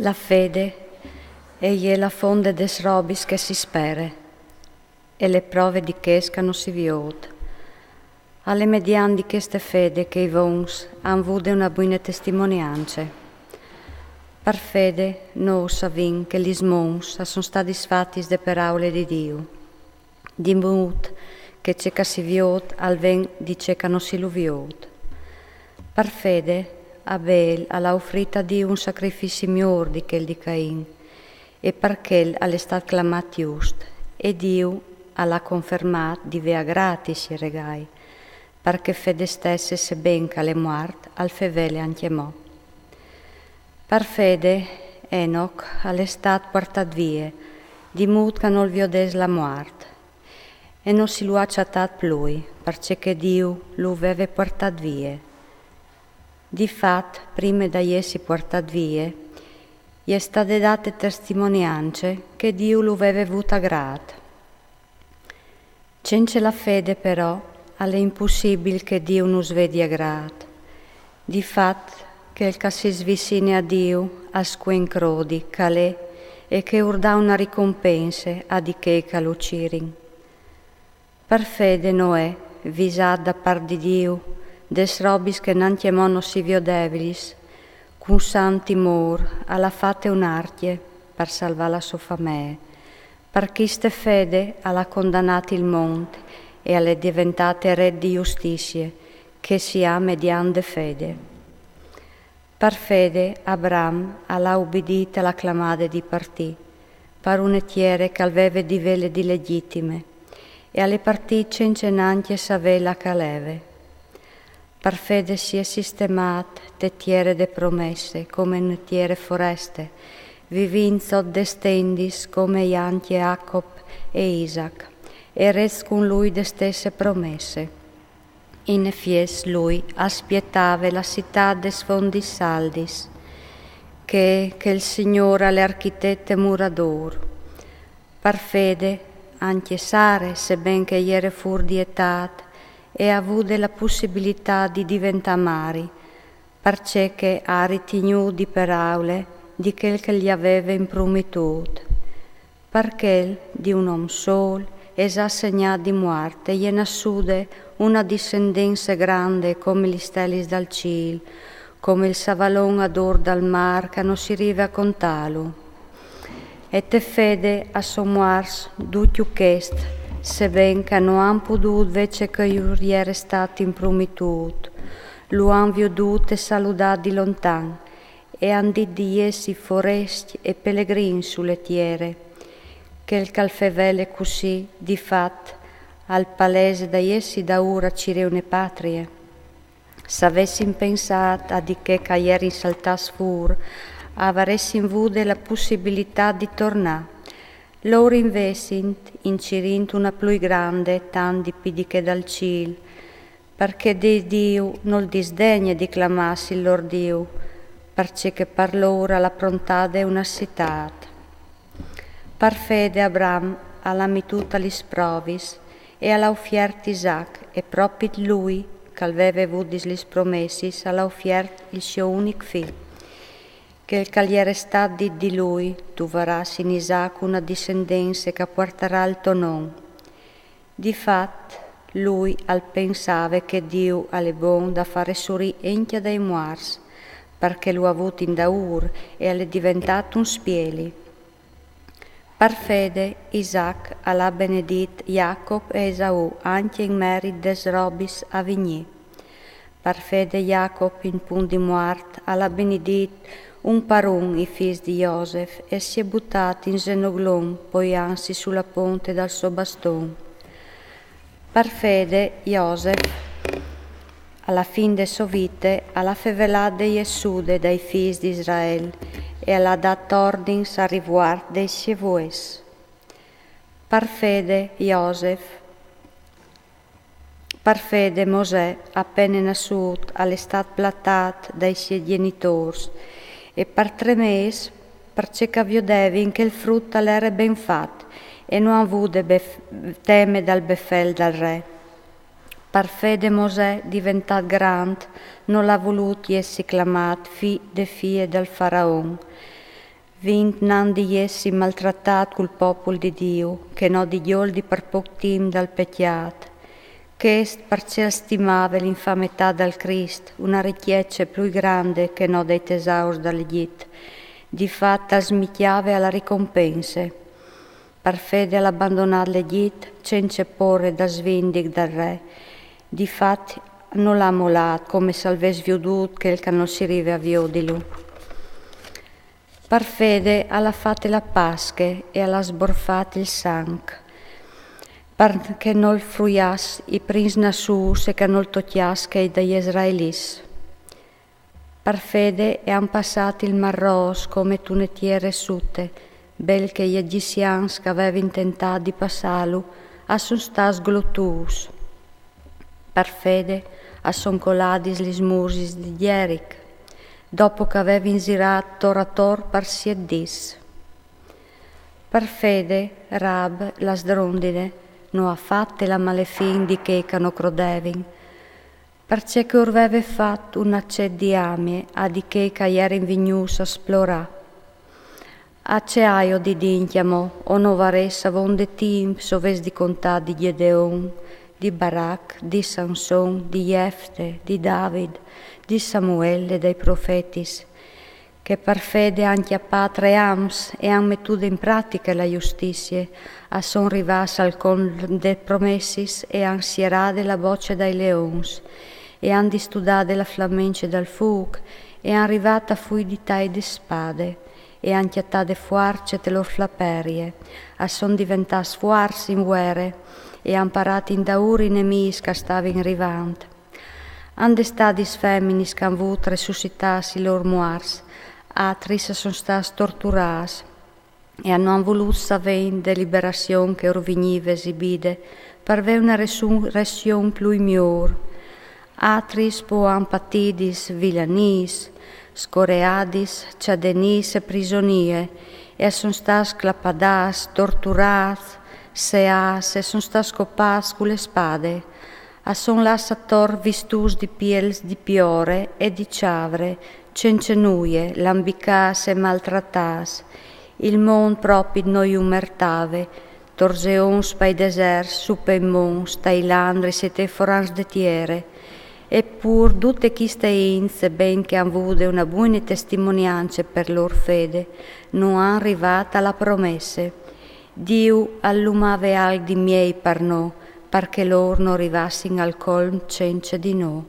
La fede egli è la fonte des robis che si spere, e le prove di chescano si viot. Alle median di queste fede che i vons han avuto una buona testimonianza. Per fede noi savin che gli mons sono stati fatti de parole di Dio, di modo che c'è che si viot al ven di c'è che non si lo viot. Per fede Abel ha offrito a Dio un sacrificio miglior di quel di Cain, e perché è stato chiamato giusto, e Dio l'ha confermato di via gratis i regai, perché fede stesse se ben che le morte al fevele anche mo. Per fede Enoch è stato portato via, di modo che non viodesse la morte, e non si lo ha accettato più, perché Dio lo aveva portato via. Di fatto, prima di essere portato via, gli è state date testimonianze che Dio lo aveva avuto grato. Senza la fede, però, è impossibile che Dio non svedi grato. Di fatto, che il che si svicina a Dio, a squencrodi, calè, e che urda una ricompensa a di che lo cirin. Per fede Noè, visato da par di Dio, des robis che nanti mono si viodevilis, con san timor, alla fatte un'artie per salvare la sua famiglia, perché ste fede alla condannato il monte e alle diventate re di giustizie, che si ha mediante fede. Per fede Abram alla ubbidita alla clamade di partì, per un etiere che aveva di vele di legittime, e alle partì cencenanti e savela caleve. Per fede si è sistemato tettiere de promesse, come nettiere foreste, vivinzo destendis come Ianti Jacob e Isaac, e res con lui de stesse promesse. In fies lui aspiettave la città des fondis saldis, che il Signore le architette murador. Per fede, anche Sare, sebben che iere fur di etat, e ha avuto la possibilità di diventare mari, perché ha ritenuto di parole di quel che gli aveva imprometuto, perché di un uomo solo è già segnato di morte, e gli nassude una discendenza grande come gli steli dal cielo, come il savalone ador dal mar che non si arriva a contarlo. E te fede a sommuars duccio chest, sebben che non han potuto invece che gli era stato imprometuto, lo han veduto e salutato di lontano, e han dit di essi foresti e pellegrini sulle tiere, che il calfevele così, di fatto, al palese da essi da ora ci riune patrie. S'avessin pensato a di che ieri saltas fur, avressimo avuto la possibilità di tornare. Loro invece incirint una più grande tanti pidi che dal cielo, perché di Dio non disdegna di clamarsi il loro Dio, perché per loro la prontade è una città. Per fede Abram ha mituta gli sprovis e ha offerto Isaac, e proprio lui, che aveva avuto gli promessi, ha offerto il suo unico figlio. Che il cagliere sta di lui, tu varràs in Isaac una discendenza che porterà il tuo nome. Di fatto, lui al pensava che Dio è buono da fare sorri enchia dai morti, perché lo ha avuto in daur e è diventato un spieli. Per fede, Isaac ha benedito Jacob e Esau anche in merito des robis a vigni. Per fede, Jacob in punto di morte ha benedito un per un i figli di Joseph e si è buttato in genoglon, poi anzi sulla ponte dal suo bastone. Per fede, Joseph, alla fine de sua vita, alla fevelà de Iesude dai figli di Israele e alla dato ordine a riguardo dei sievues. Per fede, Mosè, appena nasciuto, è stato plattato dai suoi genitori, e per 3 mesi, perché vedevi che il frutto era ben fatto e non ha avuto teme dal beffel del re. Per fede Mosè, diventato grande, non l'ha voluto essere chiamato figlio del faraone, Vint nan di essi maltrattat col popolo di Dio, che no di gioldi per poc tim dal pecchiat, che est perché stimava l'infamità dal Crist, una ricchezza più grande che no dei tesauri dall'Egitto, di fatto smichiave alla ricompense. Per fede all'abbandonare l'Egitto, senza porre da svindig dal re, di fatto non l'ha mollato come se avesse veduto che il non si rive a di lui. Per fede alla fatte la Pasca e alla sborfate il sangue, perché non fruias i prins nasus e che non tocchias che dagli israelis. Per fede han passato il marros come tunetiere sutte, bel che gli egizians che avevano intentato di passarlo a son stas glottus. Per fede a son coladis lis mursis di Jeric, dopo che aveva insirato torator per 7 dis. Per fede Rab, la sdrondine, non ha fatte la malefin di che non crodevin, perché che aveva fatto un acced di amie a di che era in vignus a esplorà. Acceaio di dinchiamo, o non varessa vonde tim soves di contà di Gedeon, di Barak, di Sanson, di Jefte, di David, di Samuele e dei profetis, che per fede han chiappato tre ams e han mettuto in pratica la giustizia, a son rivas al con de promessis e han sierade la voce dai leons, e han distudate la flammence dal fuoc, e han rivata fui di tai di spade, e han chiattate fuarce te lor flaperie, a son diventas fuars in guerre, e han parato in dauri nemis che stavano rivant. Han destadis feminis che han vut resuscitas i lor muars, atris son stas torturas, e hanno voluto saven de liberazione che or veniva esibide, per ve una resurrezione più miglior. Atris po han patidis villanis, scoreadis, ciadenis e prisonie, e son stas clapadas, torturas, seas, e son stas copas con le spade, a son lassator vistus di piels di piore e di ciavre, cencenuie, lambicas e maltrattas, il mon proprio noi umertave, torseons pai desers, supemons, tailandris e te forans de tiere, eppur tutte queste inze, ben che han avuto una buona testimonianza per lor fede, non han arrivata alla promesse. Dio allumave al di miei per no, perché loro non arrivassin al colm senza di no.